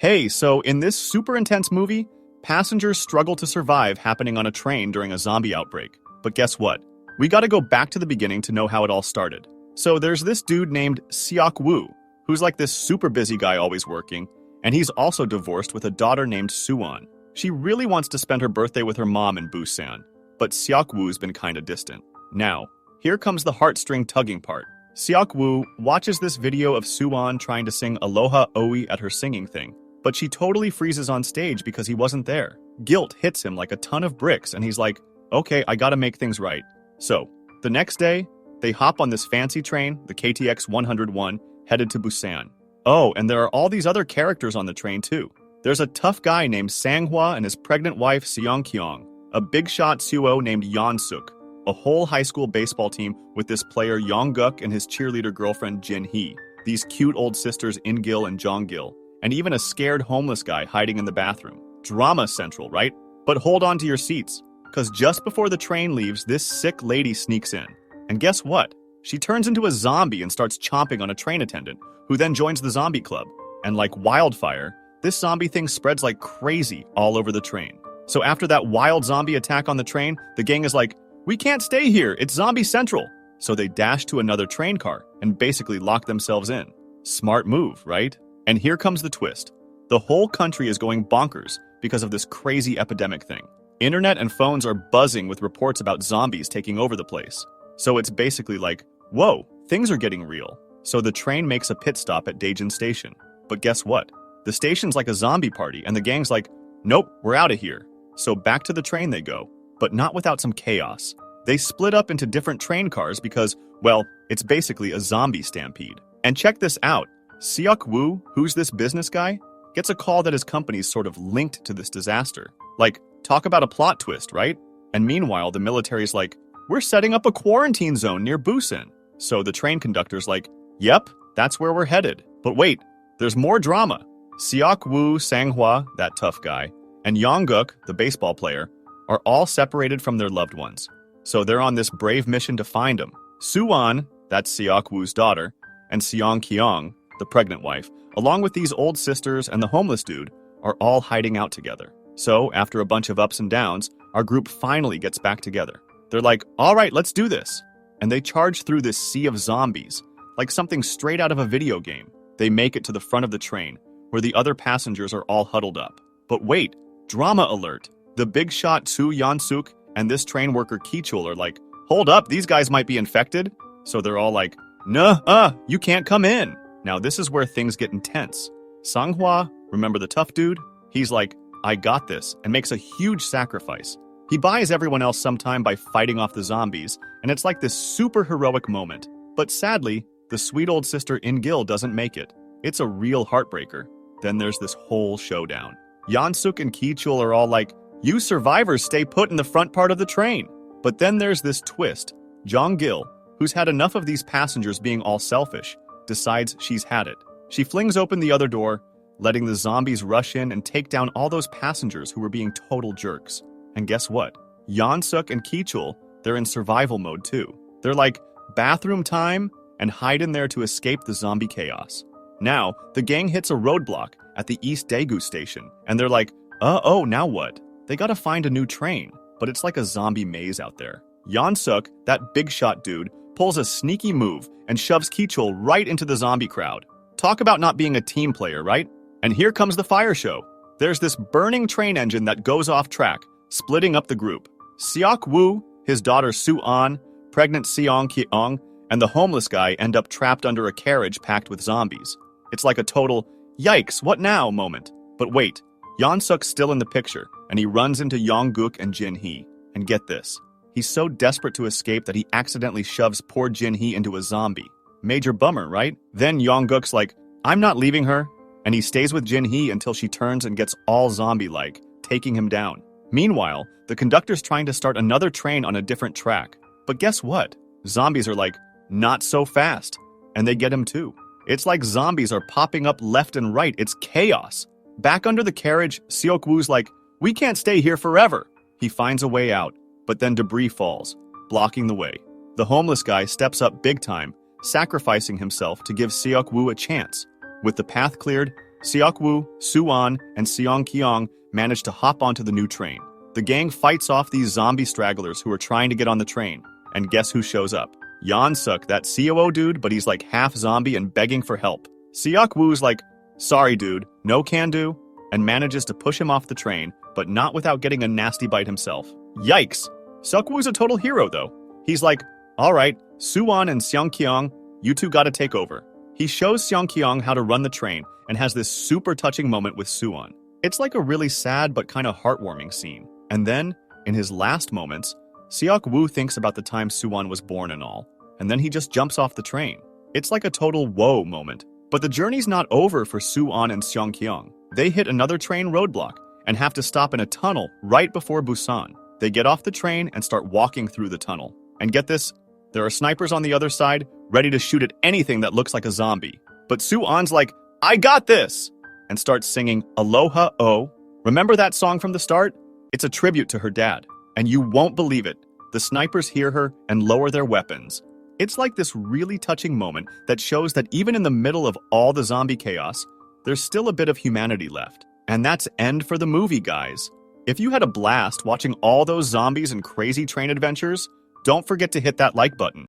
Hey, so in this super intense movie, passengers struggle to survive happening on a train during a zombie outbreak. But guess what? We gotta go back to the beginning to know how it all started. So there's this dude named Seok Woo, who's like this super busy guy always working, and he's also divorced with a daughter named Suwon. She really wants to spend her birthday with her mom in Busan, but Seok Woo's been kinda distant. Now, here comes the heartstring tugging part. Seok Woo watches this video of Suwon trying to sing Aloha Oe at her singing thing, but she totally freezes on stage because he wasn't there. Guilt hits him like a ton of bricks, and he's like, okay, I gotta make things right. So, the next day, they hop on this fancy train, the KTX 101, headed to Busan. Oh, and there are all these other characters on the train too. There's a tough guy named Sanghwa and his pregnant wife Seong Kyung, a big shot suo named Yeon-suk, a whole high school baseball team with this player Yong-guk and his cheerleader girlfriend Jin-hee, these cute old sisters In-gil and Jong-gil, and even a scared homeless guy hiding in the bathroom. Drama central, right? But hold on to your seats, because just before the train leaves, this sick lady sneaks in. And guess what? She turns into a zombie and starts chomping on a train attendant, who then joins the zombie club. And like wildfire, this zombie thing spreads like crazy all over the train. So after that wild zombie attack on the train, the gang is like, we can't stay here, it's zombie central. So they dash to another train car and basically lock themselves in. Smart move, right? And here comes the twist. The whole country is going bonkers because of this crazy epidemic thing. Internet and phones are buzzing with reports about zombies taking over the place. So it's basically like, whoa, things are getting real. So the train makes a pit stop at Daejeon Station. But guess what? The station's like a zombie party, and the gang's like, nope, we're out of here. So back to the train they go, but not without some chaos. They split up into different train cars because, well, it's basically a zombie stampede. And check this out. Seok Woo, who's this business guy, gets a call that his company's sort of linked to this disaster. Like, talk about a plot twist, right? And meanwhile, the military's like, we're setting up a quarantine zone near Busan. So the train conductor's like, yep, that's where we're headed. But wait, there's more drama. Seok Woo, Sanghwa, that tough guy, and Yong-guk, the baseball player, are all separated from their loved ones. So they're on this brave mission to find them. Suwon, that's Seok Woo's daughter, and Seong Kyung, the pregnant wife, along with these old sisters and the homeless dude, are all hiding out together. So, after a bunch of ups and downs, our group finally gets back together. They're like, all right, let's do this. And they charge through this sea of zombies, like something straight out of a video game. They make it to the front of the train, where the other passengers are all huddled up. But wait, drama alert. The big shot Soo Yeon-suk and this train worker Ki-chul are like, hold up, these guys might be infected. So they're all like, nuh-uh, you can't come in. Now this is where things get intense. Sanghwa, remember the tough dude? He's like, I got this, and makes a huge sacrifice. He buys everyone else some time by fighting off the zombies, and it's like this super heroic moment. But sadly, the sweet old sister In-gil doesn't make it. It's a real heartbreaker. Then there's this whole showdown. Yeon-suk and Ki-chul are all like, you survivors stay put in the front part of the train. But then there's this twist. Jong-gil, who's had enough of these passengers being all selfish, decides she's had it. She flings open the other door, letting the zombies rush in and take down all those passengers who were being total jerks. And guess what? Yeon-suk and Ki-chul, they're in survival mode too. They're like, bathroom time, and hide in there to escape the zombie chaos. Now, the gang hits a roadblock at the East Daegu station, and they're like, oh, now what? They gotta find a new train, but it's like a zombie maze out there. Yeon-suk, that big shot dude, pulls a sneaky move and shoves Ki-chul right into the zombie crowd. Talk about not being a team player, right? And here comes the fire show. There's this burning train engine that goes off track, splitting up the group. Seok Woo, his daughter Su-an, pregnant Seong Kyung, and the homeless guy end up trapped under a carriage packed with zombies. It's like a total, yikes, what now moment. But wait, Yeon-suk's still in the picture, and he runs into Yong-guk and Jin-hee. And get this, he's so desperate to escape that he accidentally shoves poor Jin-hee into a zombie. Major bummer, right? Then Yong-guk's like, I'm not leaving her, and he stays with Jin-hee until she turns and gets all zombie-like, taking him down. Meanwhile, the conductor's trying to start another train on a different track. But guess what? Zombies are like, not so fast. And they get him too. It's like zombies are popping up left and right. It's chaos. Back under the carriage, Seok Woo's like, we can't stay here forever. He finds a way out, but then debris falls, blocking the way. The homeless guy steps up big time, sacrificing himself to give Seok Woo a chance. With the path cleared, Seok-woo, Soo-won, and Seong-kyung manage to hop onto the new train. The gang fights off these zombie stragglers who are trying to get on the train. And guess who shows up? Yeon-suk, that COO dude, but he's like half zombie and begging for help. Seok-woo's like, sorry dude, no can do, and manages to push him off the train, but not without getting a nasty bite himself. Yikes! Seok-woo's a total hero though. He's like, alright, Soo-won and Seong-kyung, you two gotta take over. He shows Seong-kyung how to run the train and has this super touching moment with Soo-won. It's like a really sad but kind of heartwarming scene. And then, in his last moments, Seok-woo thinks about the time Soo-won was born and all, and then he just jumps off the train. It's like a total whoa moment. But the journey's not over for Soo-won and Seong-kyung. They hit another train roadblock and have to stop in a tunnel right before Busan. They get off the train and start walking through the tunnel. And get this, there are snipers on the other side, ready to shoot at anything that looks like a zombie. But Soo-won's like, I got this! And starts singing Aloha Oh. Remember that song from the start? It's a tribute to her dad. And you won't believe it. The snipers hear her and lower their weapons. It's like this really touching moment that shows that even in the middle of all the zombie chaos, there's still a bit of humanity left. And that's end for the movie, guys. If you had a blast watching all those zombies and crazy train adventures, don't forget to hit that like button.